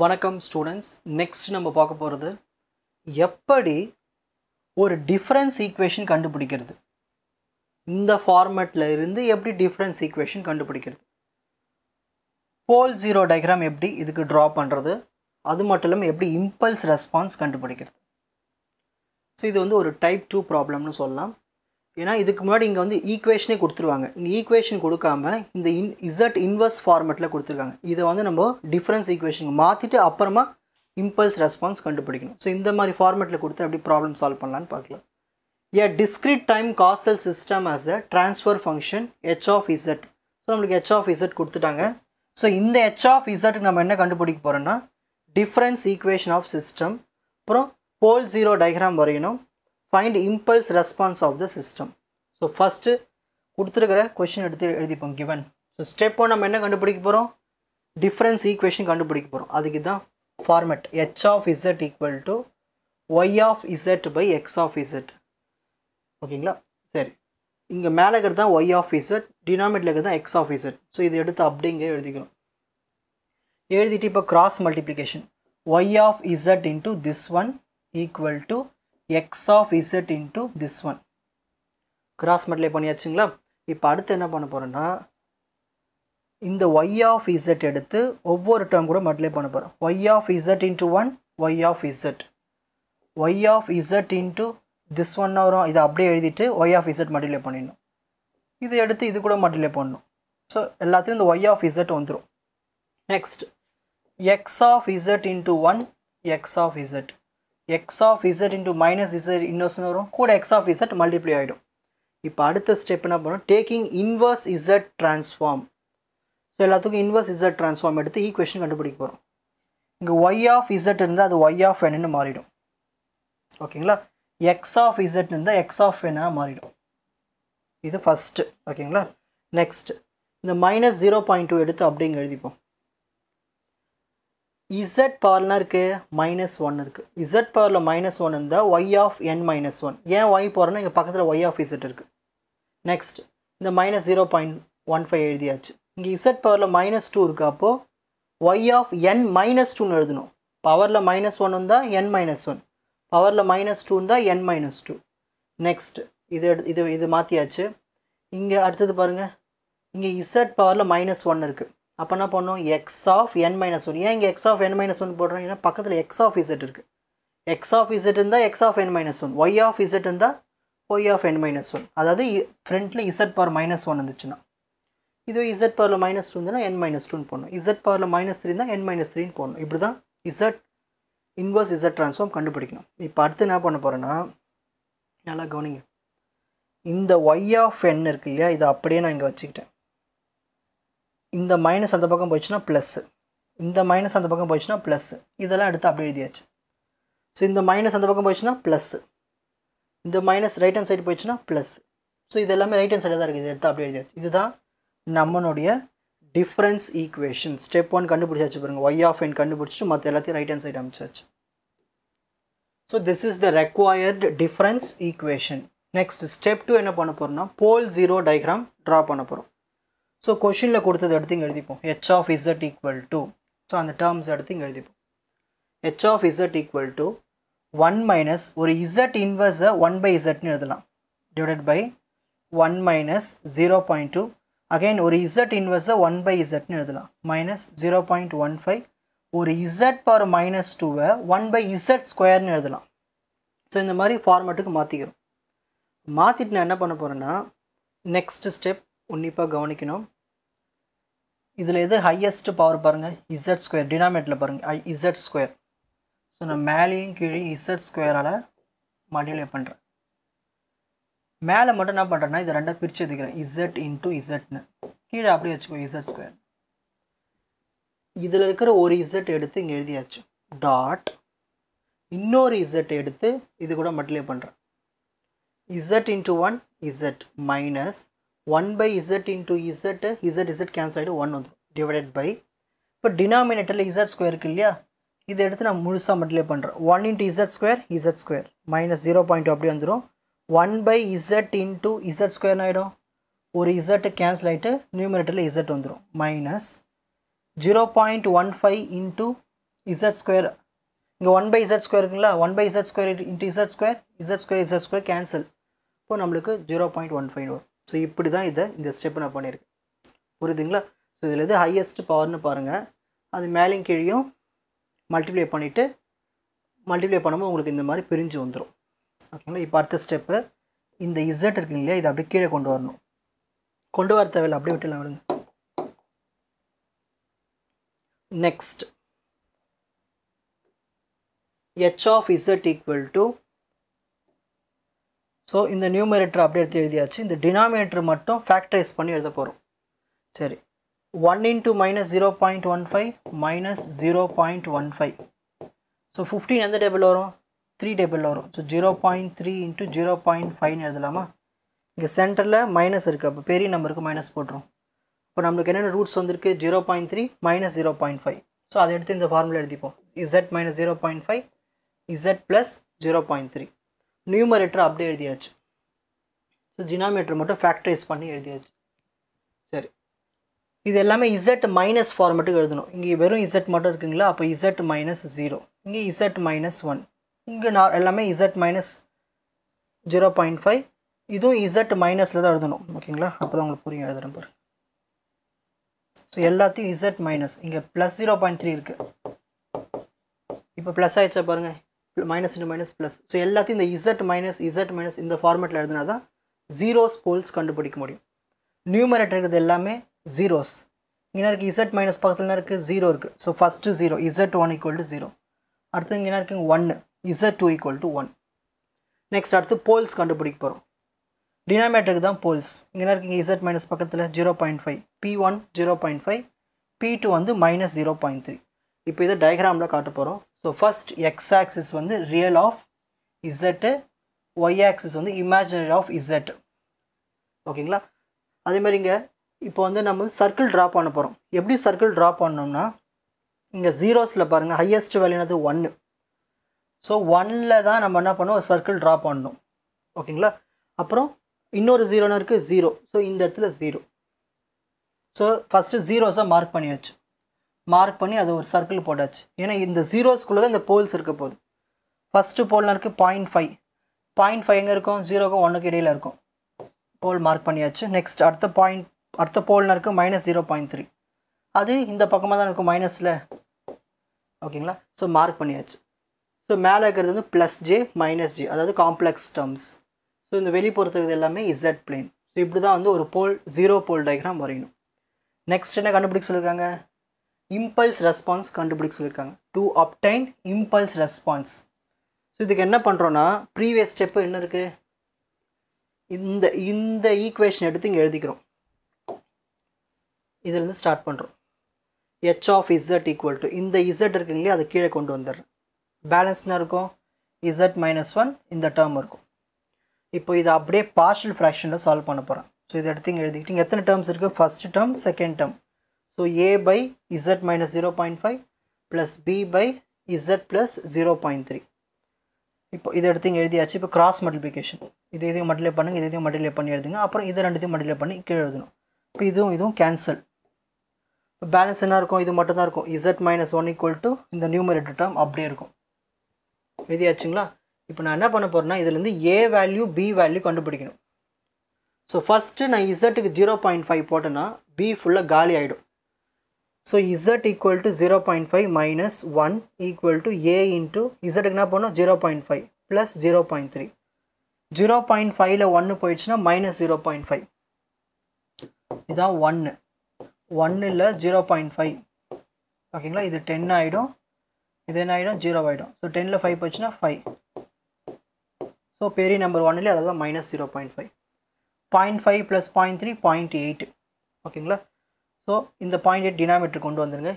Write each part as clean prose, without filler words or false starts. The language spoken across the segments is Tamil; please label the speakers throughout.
Speaker 1: வணக்கம் ஸ்டூடெண்ட்ஸ். நெக்ஸ்ட் நம்ம பார்க்க போகிறது எப்படி ஒரு டிஃபரன்ஸ் ஈக்குவேஷன் கண்டுபிடிக்கிறது. இந்த ஃபார்மேட்டில் இருந்து எப்படி டிஃபரன்ஸ் ஈக்குவேஷன் கண்டுபிடிக்கிறது, போல் ஜீரோ டயக்ராம் எப்படி இதுக்கு ட்ரா பண்ணுறது, அது மட்டும் இல்லாமல் எப்படி இம்பல்ஸ் ரெஸ்பான்ஸ் கண்டுபிடிக்கிறது. ஸோ இது வந்து ஒரு டைப் 2 ப்ராப்ளம்னு சொல்லலாம். ஏன்னா இதுக்கு முன்னாடி இங்கே வந்து ஈக்குவேஷனே கொடுத்துருவாங்க. இங்கே ஈக்குவேஷன் கொடுக்காம இந்த இசட் இன்வர்ஸ் ஃபார்மேட்டில் கொடுத்துருக்காங்க. இதை வந்து நம்ம டிஃபரன்ஸ் ஈக்குவேஷனுக்கு மாற்றிட்டு அப்புறமா இம்பல்ஸ் ரெஸ்பான்ஸ் கண்டுபிடிக்கணும். ஸோ இந்த மாதிரி ஃபார்மேட்டில் கொடுத்து எப்படி ப்ராப்ளம் சால்வ் பண்ணலான்னு பார்க்கலாம். A discrete time causal system as a transfer function h of z. So நம்மளுக்கு h of z கொடுத்துட்டாங்க. ஸோ இந்த h of z நம்ம என்ன கண்டுபிடிக்க போகிறோம்னா டிஃபரன்ஸ் ஈக்குவேஷன் ஆஃப் சிஸ்டம், அப்புறம் போல் ஜீரோ டயக்ராம் வரையணும், find impulse response of the system. So first கொடுத்துருக்கிற கொஷின் எடுத்து எழுதிப்போம் given. ஸோ ஸ்டெப் 1 நம்ம என்ன கண்டுபிடிக்க போகிறோம், டிஃபரன்ஸ் ஈக்குவேஷன் கண்டுபிடிக்க போகிறோம். அதுக்கு தான் format h of z equal to y of z by x of z. ஓகேங்களா? சரி, இங்கே மேலே இருக்கிறது தான் y of z, டினாமினேட்டில் இருக்கிறது தான் x of z. ஸோ இதை எடுத்து அப்படிங்க எழுதிக்கிறோம். எழுதிட்டு இப்போ cross multiplication y of z into this one equal to x of z into this one. Cross multiply பண்ணியாச்சுங்களா? இப்போ அடுத்து என்ன பண்ண போகிறோன்னா இந்த y of z எடுத்து ஒவ்வொரு டேர்ம் கூட மல்டிப்ளை பண்ண போகிறோம். y of z into 1 y of z, y of z into this one வரும். இதை அப்படியே எழுதிட்டு y of z மல்டிப்ளை பண்ணிடணும். இது எடுத்து இது கூட மல்டிப்ளை பண்ணணும். ஸோ எல்லாத்துலையும் இந்த y of z வந்துடும். Next x of z into 1 x of z, x of z into minus z இன்னொரு வரும், கூட x of z மல்டிப்ளை ஆகிடும். இப்போ அடுத்த ஸ்டெப் என்ன பண்ணணும், taking inverse z transform. So எல்லாத்துக்கும் இன்வர்ஸ் z ட்ரான்ஸ்ஃபார்ம் எடுத்து ஈக்குவேஷன் கண்டுபிடிக்க போகிறோம். இங்கே y of z இருந்தால் அது y of n ன்னு மாறிடும். ஓகேங்களா? x of z இருந்தால் x of n மாறிடும். இது ஃபஸ்ட்டு. ஓகேங்களா? நெக்ஸ்ட் இந்த மைனஸ் 0.2 எடுத்து அப்படிங்க எழுதிப்போம். z பவர்லாம் இருக்குது, -1 இருக்குது. z பவரில் -1 இருந்தால் y of n minus 1. ஏன் y போகிறோன்னா இங்கே பக்கத்தில் y of z இருக்குது. நெக்ஸ்ட் இந்த -0.15 எழுதியாச்சு. இங்கே z பவரில் -2 இருக்குது. அப்போது y of n minus 2ன்னு எழுதணும். பவரில் -1 இருந்தால் n minus 1, பவரில் -2 இருந்தால் n minus 2. நெக்ஸ்ட் இது மாற்றியாச்சு. இங்கே அடுத்தது பாருங்கள், இங்கே z பவரில் -1 இருக்குது. அப்போ என்ன பண்ணோம், x of n minus 1. ஏன் இங்கே x of n minus 1 போடுறோம், ஏன்னா பக்கத்தில் x of z இருக்குது. x of z இருந்தால் x of n minus 1, y of z இருந்தால் y of n minus 1. அதாவது ஃப்ரண்ட்டில் z பவர் -1 இருந்துச்சுன்னா, இதுவே z பவரில் -2 இருந்ததுன்னா n minus 2ன்னு போடணும். z பவரில் -3 இருந்தால் n minus 3ன்னு போடணும். இப்படி தான் z இன்வர்ஸ் z ட்ரான்ஸ்ஃபார்ம் கண்டுபிடிக்கணும். இப்போ அடுத்து என்ன பண்ண போகிறேன்னா, நல்லா கவனிங்க, இந்த y of n இருக்கு இல்லையா, இதை அப்படியே நான் இங்கே வச்சுக்கிட்டேன். இந்த மைனஸ் அந்த பக்கம் போயிடுச்சுன்னா ப்ளஸ்ஸு, இந்த மைனஸ் அந்த பக்கம் போயிடுச்சுன்னா ப்ளஸ்ஸு. இதெல்லாம் எடுத்து அப்படி எழுதியாச்சு. ஸோ இந்த மைனஸ் அந்த பக்கம் போயிடுச்சுன்னா ப்ளஸ்ஸு, இந்த மைனஸ் ரைட் ஹேண்ட் சைடு போயிடுச்சுன்னா ப்ளஸ். ஸோ இது எல்லாமே ரைட் ஹேண்ட் சைடாக தான் இருக்குது. இதை எடுத்து அப்படி எழுதியாச்சு. இதுதான் நம்மளுடைய டிஃப்ரென்ஸ் ஈக்குவேஷன். ஸ்டெப் 1 கண்டுபிடிச்சாச்சு பாருங்கள், y of n கண்டுபிடிச்சிட்டு மற்ற எல்லாத்தையும் ரைட் ஹேண்ட் சைடு அமைச்சாச்சு. So this is the required difference equation. Next step 2 என்ன பண்ண போகிறோம்னா போல் ஜீரோ டயக்ராம் ட்ரா பண்ண போகிறோம். ஸோ கொஷினில் கொடுத்தது எடுத்து இங்கே எழுதிப்போம். h of z equal to, so அந்த டேர்ம்ஸ் எடுத்து இங்கே எழுதிப்போம். h of z equal to 1 minus ஒரு z இன்வர்ஸை 1 by zன்னு எழுதலாம், டிவைடட் பை 1 minus 0.2. அகைன் ஒரு z இன்வர்ஸை 1 by zன்னு எழுதலாம், மைனஸ் 0.15. ஒரு z பவர் -2வை 1 by z ஸ்கொயர்னு எழுதலாம். ஸோ இந்த மாதிரி ஃபார்மேட்டுக்கு மாற்றிக்கிறோம். மாற்றிட்டு நான் என்ன பண்ண போகிறேன்னா, நெக்ஸ்ட் ஸ்டெப் உன்னிப்பாக கவனிக்கணும். இதில் எது ஹையஸ்ட் பவர் பாருங்கள், z ஸ்கொயர். டினாமினேட்டில் பாருங்கள் z ஸ்கொயர். ஸோ நான் மேலேயும் கீழே z ஸ்கொயரால் மல்டிப்ளை பண்ணுறேன். மேலே மட்டும் என்ன பண்ணுறேன்னா இதை ரெண்டாக பிரித்து எடுத்துக்கிறேன், z இன்ட்டு zன்னு. கீழே அப்படியே வச்சுக்கோ z ஸ்கொயர். இதில் இருக்கிற ஒரு z எடுத்து இங்கே எழுதியாச்சு, டாட் இன்னொரு z எடுத்து இது கூட மல்டிப்ளை பண்ணுறேன். z into 1 z minus 1 by z into z cancel ஆகிட்டு 1 வந்துடும், டிவைடட் பை இப்போ டினாமினேட்டரில் z ஸ்கொயர் இருக்குது இல்லையா, இதை எடுத்து நான் முழுசாக மல்டிப்ளை பண்ணுறேன். 1 into z ஸ்கொயர் மைனஸ் 0.2 அப்படி வந்துடும். 1 by z into z ஸ்கொயர்னு ஆகிடும். ஒரு z கேன்சல் ஆகிட்டு நியூமினேட்டரில் z வந்துடும், மைனஸ் 0.15 into இசட் ஸ்கொயர் இங்கே 1/z² இருக்குங்களா, 1/z² இன்ட்டு z² கேன்சல். இப்போ நம்மளுக்கு 0.15 வரும். ஸோ இப்படி தான் இந்த ஸ்டெப்பை நான் பண்ணியிருக்கேன். புரியுதுங்களா? ஸோ இதில் எது ஹையஸ்ட் பவர்னு பாருங்கள். அது மேலேயும் கீழேயும் மல்டிப்ளை பண்ணிவிட்டு பண்ணும்போது உங்களுக்கு இந்த மாதிரி பிரிஞ்சு வந்துடும். ஓகேங்களா? இப்போ அடுத்த ஸ்டெப்பு, இந்த இசட் இருக்குங்க இல்லையா, இதை அப்படியே கீழே கொண்டு வரணும். கொண்டு வர தேவையில்லை, அப்படியே விட்டுலாம் விடுங்க. Next h of z equal to, so இந்த நியூமரேட்டர் அப்படியே எடுத்து எழுதியாச்சு. இந்த டினாமினேட்டர் மட்டும் ஃபேக்டரைஸ் பண்ணி எழுத போகிறோம். சரி, 1 into -0.15 minus 0.15. ஸோ 15 எந்த டேபிள் வரும்? 3 டேபிள் வரும். ஸோ 0.3 into 0.5 எழுதலாமா? இங்கே சென்டரில் மைனஸ் இருக்குது, அப்போ பெரிய நம்பருக்கு மைனஸ் போட்டுரும். இப்போ நம்மளுக்கு என்னென்ன ரூட்ஸ் வந்திருக்கு? 0.3 minus 0.5. ஸோ அதை எடுத்து இந்த ஃபார்முலா எழுதிப்போம். z minus 0.5 z plus 0.3. Numerator அப்படியே எழுதியாச்சு. ஸோ டினாமினேட்டர் மட்டும் ஃபேக்டரைஸ் பண்ணி எழுதியாச்சு. சரி, இது எல்லாமே z மைனஸ் ஃபார்மேட்டுக்கு எழுதணும். இங்கே வெறும் z மட்டும் இருக்குங்களா, அப்போ z minus 0, இங்கே z minus 1, இங்கே எல்லாமே z minus 0.5, இதுவும் z மைனஸில் தான் எழுதணும். ஓகேங்களா? அப்போ தான் உங்களுக்கு புரியும், எழுதுறேன் பாரு. ஸோ எல்லாத்தையும் z மைனஸ், இங்கே ப்ளஸ் 0.3 இருக்குது, இப்போ ப்ளஸ் ஆகிடுச்சா பாருங்கள், minus into minus plus. So எல்லாத்தையும் இந்த z மைனஸ் இந்த ஃபார்மேட்டில் எழுதுனா தான் ஜீரோஸ் போல்ஸ் கண்டுபிடிக்க முடியும். நியூமரேட்டர் இருக்கிறது எல்லாமே ஜீரோஸ். இங்கே இருக்குது z மைனஸ் பக்கத்தில் இருக்குது 0 இருக்குது. So first 0, z1 = 0. அடுத்து இங்கே என்ன இருக்குங்க 1, z2 = 1. நெக்ஸ்ட் அடுத்து போல்ஸ் கண்டுபிடிக்க போகிறோம். டினாமினேட்டருக்கு தான் போல்ஸ். இங்கே என்ன இருக்குங்க z மைனஸ் பக்கத்தில் 0.5, p1 0.5, p2 வந்து மைனஸ் 0.3. இப்போ இதை டயக்ராமில் காட்ட போகிறோம். ஸோ ஃபஸ்ட் x ஆக்சிஸ் வந்து real of z, y axis வந்து இமேஜினரி ஆஃப் z. ஓகேங்களா? அதே மாதிரி இங்கே இப்போ வந்து நம்ம சர்க்கிள் ட்ரா பண்ண போகிறோம். எப்படி சர்க்கிள் ட்ரா பண்ணோம்னா, இங்கே ஜீரோஸில் பாருங்கள் ஹையஸ்ட் வேல்யூனது 1. ஸோ 1ல் தான் நம்ம என்ன பண்ணோம், ஒரு சர்க்கிள் ட்ரா பண்ணணும். ஓகேங்களா? அப்புறம் இன்னொரு 0ன்னு இருக்குது 0. ஸோ இந்த இடத்துல 0. ஸோ ஃபஸ்ட்டு ஜீரோஸை மார்க் பண்ணியாச்சு. மார்க் பண்ணி அது ஒரு சர்க்கிள் போட்டாச்சு. ஏன்னா இந்த ஜீரோஸ்குள்ளே தான் இந்த போல்ஸ் இருக்க போகுது. ஃபஸ்ட்டு போல்னா இருக்குது 0.5 எங்கே இருக்கும்? 0க்கும் 1க்கு இடையில் இருக்கும். போல் மார்க் பண்ணியாச்சு. நெக்ஸ்ட் அடுத்த போல்னா இருக்குது -0.3. அது இந்த பக்கமாக தான் இருக்கும் மைனஸில். ஓகேங்களா? ஸோ மார்க் பண்ணியாச்சு. ஸோ மேலே இருக்கிறது வந்து +j -j, அதாவது காம்ப்ளெக்ஸ் டேர்ம்ஸ். ஸோ இந்த வெளிப்புறத்துக்கு எல்லாமே z பிளேன். ஸோ இப்படி தான் வந்து ஒரு போல் ஜீரோ போல் டயக்ராம் வரையணும். நெக்ஸ்ட் என்ன கண்டுபிடிக்க சொல்லியிருக்காங்க? இம்பல்ஸ் ரெஸ்பான்ஸ் கண்டுபிடிக்க சொல்லியிருக்காங்க. To obtained impulse response. So இதுக்கு என்ன பண்ணுறோன்னா, ப்ரீவியஸ் ஸ்டெப்பு என்ன இருக்குது, இந்த ஈக்குவேஷன் எடுத்து இங்கே எழுதிக்கிறோம். இதிலேருந்து ஸ்டார்ட் பண்ணுறோம். h of z equal to, இந்த z இருக்குங்களே அதை கீழே கொண்டு வந்துடுறேன். பேலன்ஸ்னா இருக்கும் z minus 1, இந்த டேர்ம் இருக்கும். இப்போ இதை அப்படியே பார்ஷியல் ஃப்ராக்ஷனில் சால்வ் பண்ண போகிறேன். ஸோ இதை எடுத்து இங்கே எழுதிக்கிட்டு எத்தனை டேர்ம்ஸ் இருக்குது? First term, second term. So a/z minus 0.5 plus b/z plus 0.3. இப்போ இதை எடுத்து இங்கே எழுதியாச்சு. இப்போ கிராஸ் மல்டிப்ளிகேஷன், இதையும் மல்டிப்ளை பண்ணுங்கள், இதையும் மல்டிப்ளை பண்ணி எழுதுங்க. அப்புறம் இதை ரெண்டுத்தையும் மல்டிப்ளை பண்ணி கீழே எழுதணும். இப்போ இதுவும் கேன்சல். இப்போ பேலன்ஸ் என்ன இருக்கும்? இது மட்டும் தான் இருக்கும். z minus 1 = இந்த நியூமரேட்டர் டேர்ம் அப்படியே இருக்கும். எழுதியாச்சுங்களா? இப்போ நான் என்ன பண்ண போகிறேன்னா, இதுலேருந்து a வேல்யூ b வேல்யூ கண்டுபிடிக்கணும். ஸோ ஃபஸ்ட்டு நான் z-க்கு 0.5 போட்டேன்னா b ஃபுல்லாக காலி ஆகிடும். So z = 0.5 minus 1 = a into z-க்கு என்ன பண்ணணும்? 0.5 plus 0.3. 0.5ல் 1 போயிடுச்சுன்னா -0.5. இதுதான் 1ல் 0.5. ஓகேங்களா? இது 10 ஆகிடும், இது என்ன ஆகிடும்? 0 ஆகிடும். ஸோ 10ல் 5 போயிடுச்சுன்னா 5. ஸோ பெரிய நம்பர் 1ல் அதாவது -0.5. 0.5 + 0.3 0.8. ஓகேங்களா? ஸோ இந்த 0.8 டினாமினேட்டர் கொண்டு வந்துடுங்க.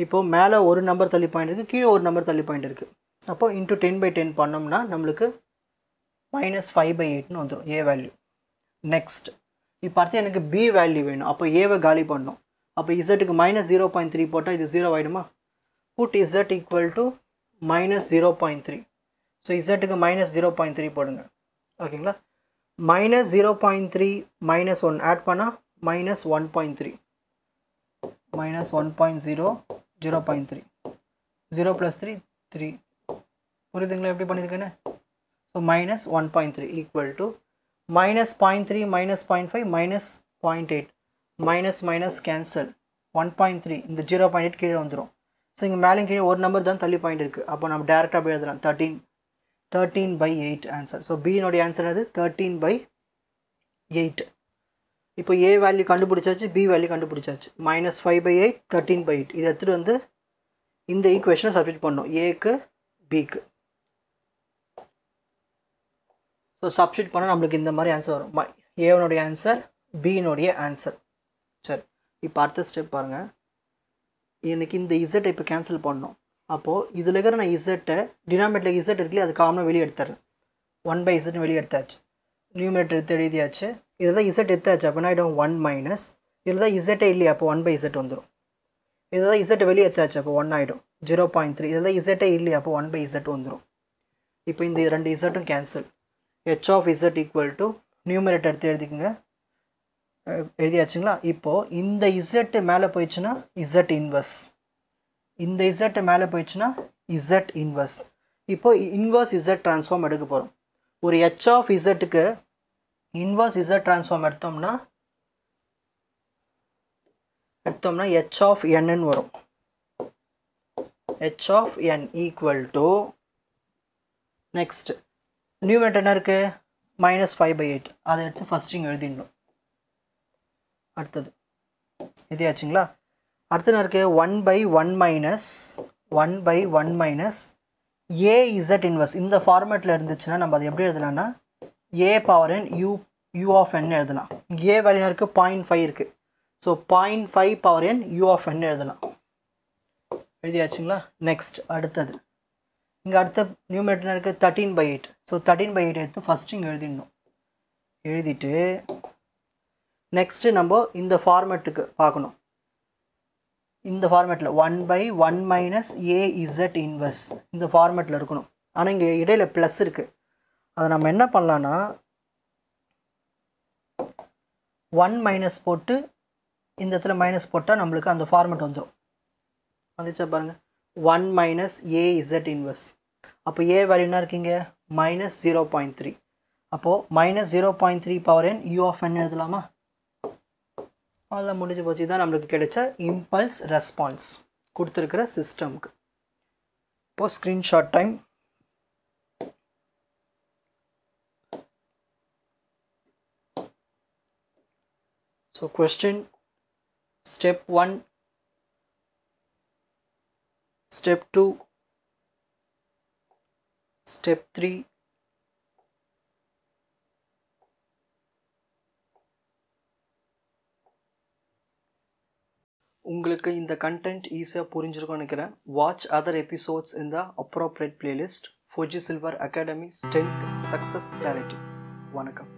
Speaker 1: இப்போது மேலே ஒரு நம்பர் தள்ளி பாயிண்ட் இருக்குது, கீழே ஒரு நம்பர் தள்ளி பாயிண்ட் இருக்குது. அப்போது இன்ட்டு 10/10 பண்ணோம்னா நம்மளுக்கு -5/8ன்னு வந்துடும் a வேல்யூ. நெக்ஸ்ட் இப்போ அடுத்து எனக்கு b வேல்யூ வேணும். அப்போ ஏவை காலி பண்ணணும். அப்போ z-க்கு -0.3 போட்டால் இது 0 ஆகிடுமா? Put z = -0.3. ஸோ z-க்கு -0.3 போடுங்க. ஓகேங்களா? -0.3 -1 ஆட் பண்ணால் -1.3. -1.0 0.3. 0 plus 3 3 புரியுதுங்களா எப்படி பண்ணியிருக்கேன்னு so minus 1.3 equal to minus 0.3 minus 0.5 minus 0.8 minus minus cancel 1.3 இந்த 0.8 கீழே வந்துடும் ஸோ இங்கே மேலே கீழே ஒரு நம்பர் தான் தள்ளி பாயிண்ட் இருக்குது அப்போ நம்ம டேரெக்டாக போய் எழுதலாம் 13/8 ஆன்சர் ஸோ பியினுடைய ஆன்சர் அது 13/8 இப்போ ஏ வேல்யூ கண்டுபிடிச்சாச்சு பி வேல்யூ கண்டுபிடிச்சாச்சு -5/8 13/8 இதை எடுத்துகிட்டு வந்து இந்த ஈக்குவேஷனை சப்ஸ்டிட் பண்ணோம் ஏக்கு பிக்கு ஸோ சப்ஸ்டிட் பண்ணால் நம்மளுக்கு இந்த மாதிரி ஆன்சர் வரும் ஏவனுடைய ஆன்சர் பியினுடைய ஆன்சர் சரி இப்போ அடுத்த ஸ்டெப் பாருங்கள் எனக்கு இந்த இசட்டை இப்போ கேன்சல் பண்ணோம் அப்போது இதில் இருக்கிற நான் இசட்டை டினாமினேட்டர் இசட் இருக்குல்லையே அது காமனாக வெளியே எடுத்துறேன் 1/z வெளியே எடுத்தாச்சு நியூமினேட்டர் எடுத்து எழுதியாச்சு இதில் தான் இசட் எடுத்தாச்சு அப்படின்னா ஆகிடும் 1 மைனஸ் இதில் தான் இசட்டே இல்லையா அப்போ 1/z வந்துடும் இதில் தான் இசட்டை வெளியே எடுத்தாச்சு அப்போ 1 ஆகிடும் 0.3 இதில் தான் இசட்டே இல்லையா அப்போ 1/z வந்துடும் இப்போ இந்த ரெண்டு இசட்டும் cancel h of z equal to numerator எடுத்து எழுதிக்கங்க எழுதியாச்சுங்களா இப்போது இந்த z மேலே போயிடுச்சுன்னா z இன்வர்ஸ் இந்த z மேலே போயிடுச்சுன்னா z இன்வர்ஸ் இப்போது இன்வர்ஸ் z ட்ரான்ஸ்ஃபார்ம் எடுக்க போகிறோம் ஒரு h of zக்கு இன்வர்ஸ் z ட்ரான்ஸ்ஃபார்ம் எடுத்தோம்னா h of n வரும் h of n equal to next numerator என்ன இருக்குது -5/8 அதை எடுத்து ஃபஸ்ட்டு இங்கே எழுதிடணும் அடுத்தது எழுதியாச்சுங்களா அடுத்து என்ன இருக்குது 1/1 மைனஸ் AZ இன்வர்ஸ் இந்த ஃபார்மேட்டில் இருந்துச்சுன்னா நம்ம அதை எப்படி எழுதலாம்னா a power n u of n எழுதலாம் a வேல்யூ இருக்குது 0.5 இருக்குது so 0.5 power n u of n எழுதலாம் எழுதியாச்சுங்களா நெக்ஸ்ட் அடுத்தது இங்கே அடுத்த நியூமரேட்டர் இருக்குது 13/8 ஸோ 13/8 எடுத்து ஃபஸ்ட்டு இங்கே எழுதிடணும் எழுதிட்டு நெக்ஸ்ட்டு நம்ம இந்த ஃபார்மேட்டுக்கு பார்க்கணும் இந்த ஃபார்மேட்டில் 1/1 மைனஸ் AZ இன்வர்ஸ் இந்த ஃபார்மேட்டில் இருக்கணும் ஆனால் இங்கே இடையில் ப்ளஸ் இருக்குது அதை நம்ம என்ன பண்ணலான்னா 1 மைனஸ் போட்டு இந்த இடத்துல மைனஸ் போட்டால் நம்மளுக்கு அந்த ஃபார்மேட் வந்துடும் வந்துச்சா பாருங்கள் 1 மைனஸ் AZ இன்வர்ஸ் அப்போ ஏ வேல்யூனா இருக்கீங்க -0.3 அப்போது -0.3 power n u of n எழுதலாமா அவ்வளோதான் முடிஞ்சு போச்சு இதுதான் நம்மளுக்கு கிடைச்ச இம்பல்ஸ் ரெஸ்பான்ஸ் கொடுத்துருக்கிற சிஸ்டம்க்கு இப்போது screenshot time so question step 1 step 2 step 3 உங்களுக்கு இந்த கண்டென்ட் ஈஸியாக புரிஞ்சிருக்கும்னு நினைக்கிறேன் வாட்ச் அதர் எபிசோட்ஸ் இன் த appropriate playlist Fauji silver academy strength success clarity வணக்கம்